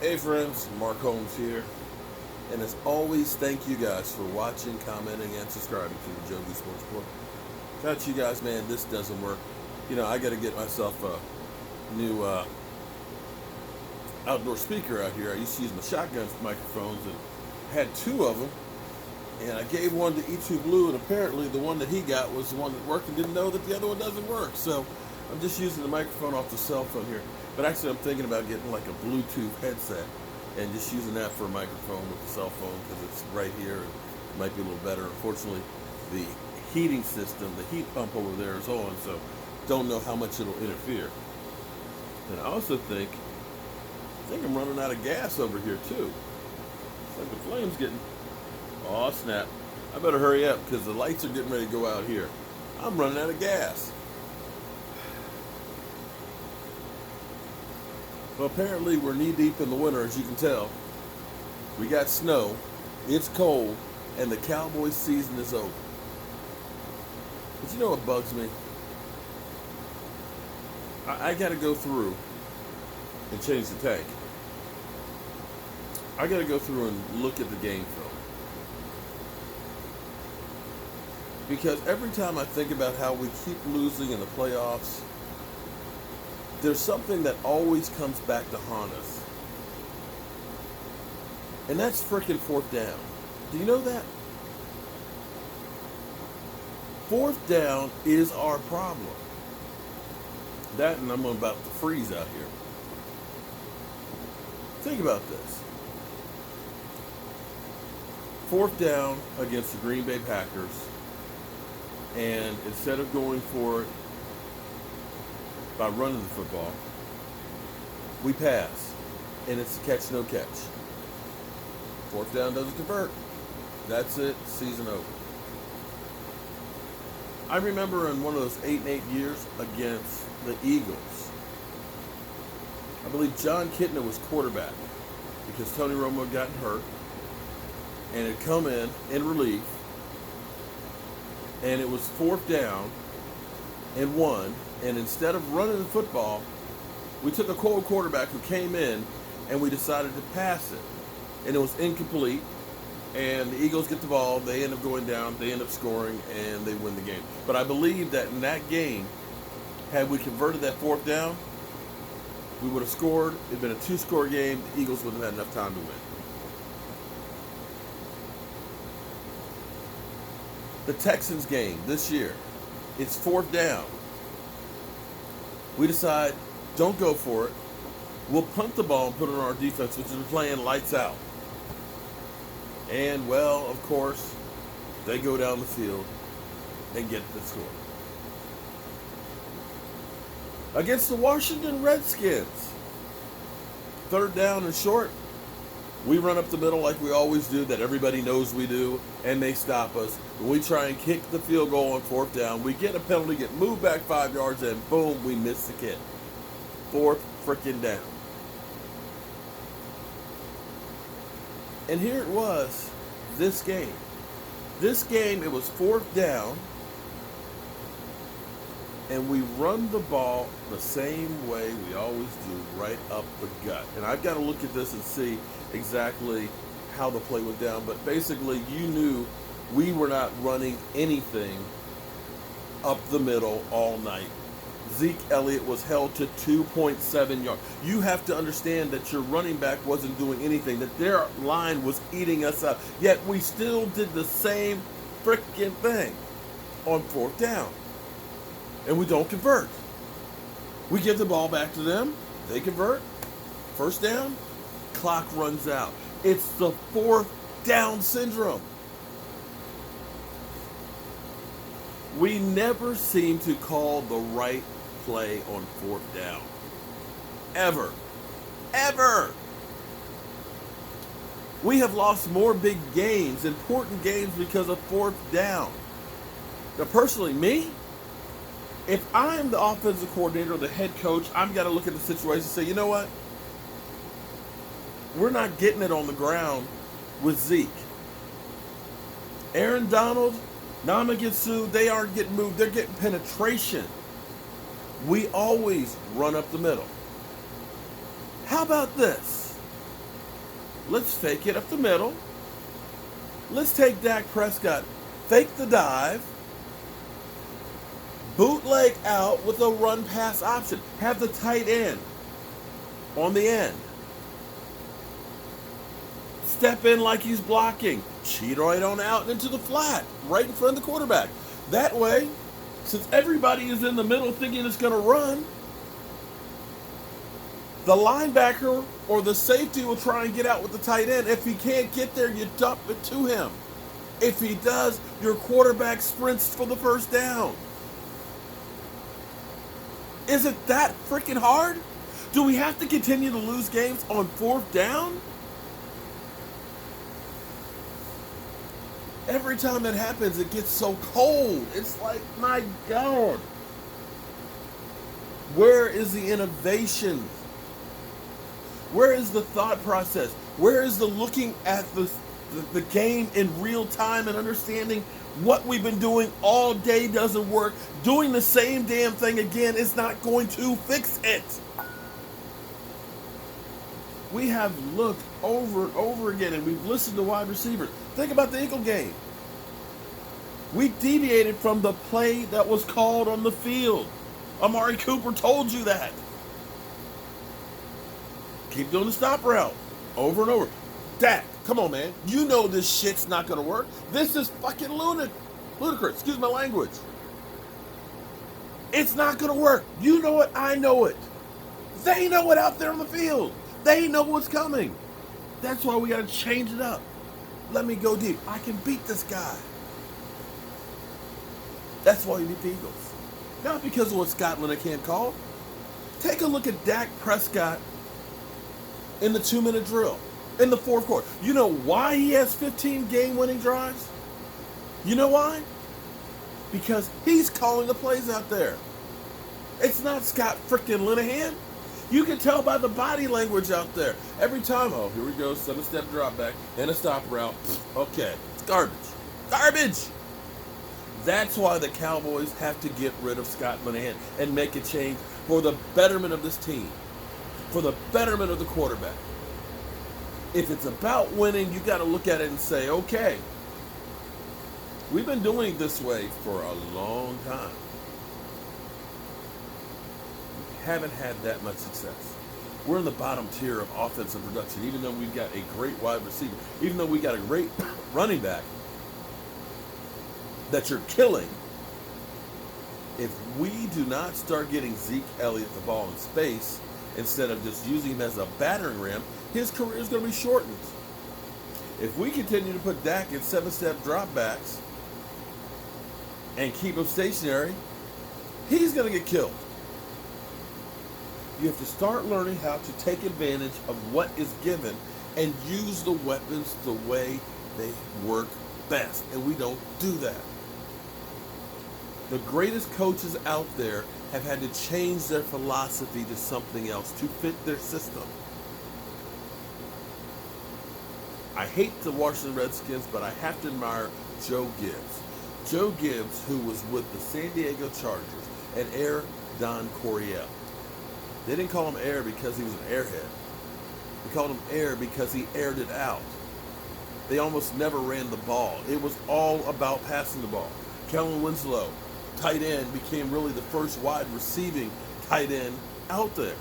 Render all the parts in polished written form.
Hey friends, Mark Holmes here. And as always, thank you guys for watching, commenting, and subscribing to the Jogi Sports Report. Without you guys, man, this doesn't work. I got to get myself a new outdoor speaker out here. I used to use my shotgun microphones and had two of them. And I gave one to E2 Blue, and apparently the one that he got was the one that worked and didn't know that the other one doesn't work. So I'm just using the microphone off the cell phone here. But actually, I'm thinking about getting like a Bluetooth headset and just using that for a microphone with the cell phone because it's right here and it might be a little better. Unfortunately, the heating system, the heat pump over there is on, so don't know how much it'll interfere. And I also think I'm running out of gas over here too. It's like the flame's getting... Oh, snap. I better hurry up because the lights are getting ready to go out here. I'm running out of gas. Well, apparently we're knee deep in the winter, as you can tell. We got snow, it's cold, and the Cowboys season is over. But you know what bugs me? I got to go through and change the tank. I got to go through and look at the game film. Because every time I think about how we keep losing in the playoffs, there's something that always comes back to haunt us. And that's frickin' fourth down. Do you know that? Fourth down is our problem. That, and I'm about to freeze out here. Think about this. Fourth down against the Green Bay Packers, and instead of going for it by running the football, we pass, and it's a catch, no catch. Fourth down doesn't convert. That's it, season over. I remember in one of those 8-8 years against the Eagles, I believe John Kitna was quarterback because Tony Romo had gotten hurt and had come in relief, and it was fourth down and one. And instead of running the football, we took a cold quarterback who came in and we decided to pass it. And it was incomplete. And the Eagles get the ball. They end up going down. They end up scoring and they win the game. But I believe that in that game, had we converted that fourth down, we would have scored. It had been a 2-score game. The Eagles would have had enough time to win. The Texans game this year, it's fourth down. We decide, don't go for it. We'll punt the ball and put it on our defense, which is playing lights out. And, well, of course, they go down the field and get the score. Against the Washington Redskins, third down and short, we run up the middle like we always do, that everybody knows we do, and they stop us. When we try and kick the field goal on fourth down, we get a penalty, get moved back 5 yards, and boom, we miss the kick. Fourth frickin' down. And here it was, this game. This game, it was fourth down, and we run the ball the same way we always do, right up the gut. And I've got to look at this and see exactly how the play went down. But basically, you knew we were not running anything up the middle all night. Zeke Elliott was held to 2.7 yards. You have to understand that your running back wasn't doing anything, that their line was eating us up. Yet we still did the same freaking thing on fourth down. And we don't convert. We give the ball back to them. They convert. First down. Clock runs out. It's the fourth down syndrome. We never seem to call the right play on fourth down. Ever. Ever. We have lost more big games, important games, because of fourth down. Now, personally, me, if I'm the offensive coordinator or the head coach, I've got to look at the situation and say, you know what? We're not getting it on the ground with Zeke. Aaron Donald, Namagetsu, they aren't getting moved. They're getting penetration. We always run up the middle. How about this? Let's fake it up the middle. Let's take Dak Prescott, fake the dive, bootleg out with a run pass option. Have the tight end on the end. Step in like he's blocking. Cheat right on out into the flat, right in front of the quarterback. That way, since everybody is in the middle thinking it's going to run, the linebacker or the safety will try and get out with the tight end. If he can't get there, you dump it to him. If he does, your quarterback sprints for the first down. Is it that freaking hard? Do we have to continue to lose games on fourth down? Every time that happens, it gets so cold. It's like, my God. Where is the innovation? Where is the thought process? Where is the looking at the game in real time and understanding what we've been doing all day doesn't work? Doing the same damn thing again is not going to fix it. We have looked over and over again, and we've listened to wide receivers. Think about the Eagle game. We deviated from the play that was called on the field. Amari Cooper told you that. Keep doing the stop route over and over. Dak, come on, man. You know this shit's not going to work. This is fucking ludicrous. Excuse my language. It's not going to work. You know it. I know it. They know it out there on the field. They know what's coming. That's why we got to change it up. Let me go deep. I can beat this guy. That's why you beat the Eagles. Not because of what Scott Linehan called. Take a look at Dak Prescott in the 2-minute drill, in the fourth quarter. You know why he has 15 game-winning drives? You know why? Because he's calling the plays out there. It's not Scott freaking Linehan. You can tell by the body language out there. Every time, oh, here we go, 7-step drop back and a stop route. Okay, it's garbage. Garbage! That's why the Cowboys have to get rid of Scott Linehan and make a change for the betterment of this team, for the betterment of the quarterback. If it's about winning, you got to look at it and say, okay, we've been doing it this way for a long time. We haven't had that much success. We're in the bottom tier of offensive production, even though we've got a great wide receiver, even though we got a great running back that you're killing. If we do not start getting Zeke Elliott the ball in space, instead of just using him as a battering ram, his career is going to be shortened. If we continue to put Dak in 7-step dropbacks and keep him stationary, he's going to get killed. You have to start learning how to take advantage of what is given and use the weapons the way they work best. And we don't do that. The greatest coaches out there have had to change their philosophy to something else to fit their system. I hate the Washington Redskins, but I have to admire Joe Gibbs. Joe Gibbs, who was with the San Diego Chargers, and Air Don Coryell. They didn't call him Air because he was an airhead. They called him Air because he aired it out. They almost never ran the ball. It was all about passing the ball. Kellen Winslow, tight end, became really the first wide receiving tight end out there.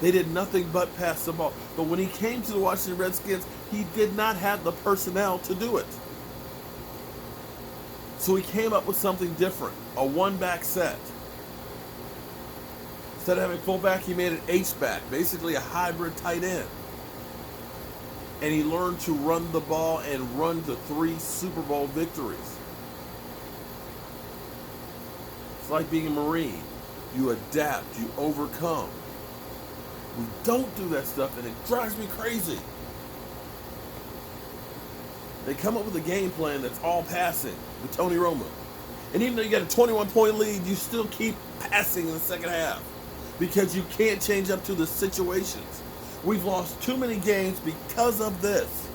They did nothing but pass the ball. But when he came to the Washington Redskins, he did not have the personnel to do it. So he came up with something different, a one-back set. Instead of having fullback, he made an H-back, basically a hybrid tight end. And he learned to run the ball and run to 3 Super Bowl victories. It's like being a Marine. You adapt, you overcome. We don't do that stuff, and it drives me crazy. They come up with a game plan that's all passing with Tony Romo. And even though you got a 21-point lead, you still keep passing in the second half because you can't change up to the situations. We've lost too many games because of this.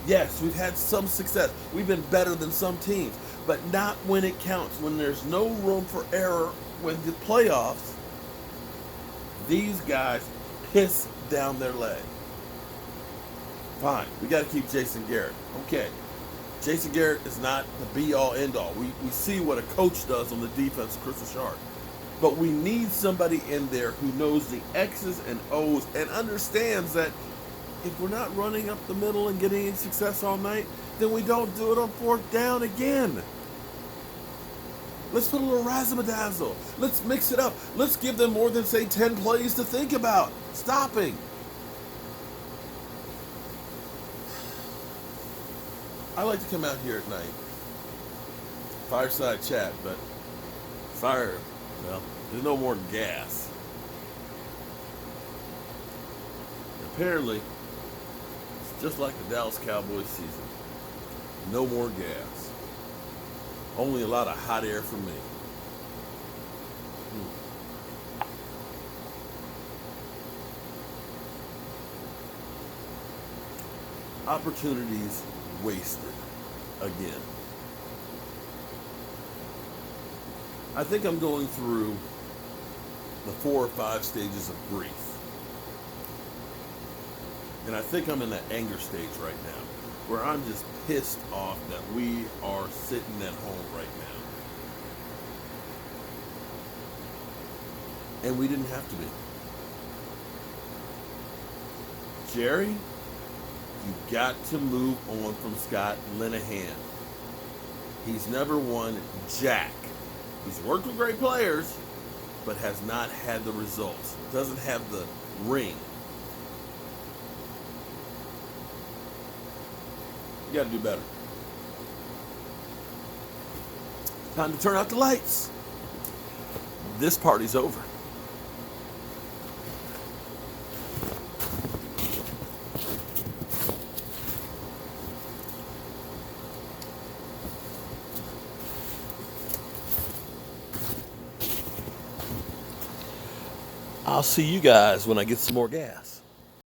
Yes, we've had some success. We've been better than some teams, but not when it counts. When there's no room for error with the playoffs, these guys piss down their leg. Fine. We got to keep Jason Garrett. Okay. Jason Garrett is not the be-all, end-all. We see what a coach does on the defense, Chris Richard. But we need somebody in there who knows the X's and O's and understands that if we're not running up the middle and getting any success all night, then we don't do it on fourth down again. Let's put a little razzle-dazzle. Let's mix it up. Let's give them more than, say, 10 plays to think about stopping. I like to come out here at night. Fireside chat, but fire, well, there's no more gas. Apparently, it's just like the Dallas Cowboys season. No more gas. Only a lot of hot air for me. Opportunities wasted again. I think I'm going through the 4 or 5 stages of grief. And I think I'm in that anger stage right now, where I'm just pissed off that we are sitting at home right now. And we didn't have to be. Jerry, you got to move on from Scott Linehan. He's never won jack. He's worked with great players, but has not had the results. Doesn't have the ring. You got to do better. Time to turn out the lights. This party's over. I'll see you guys when I get some more gas.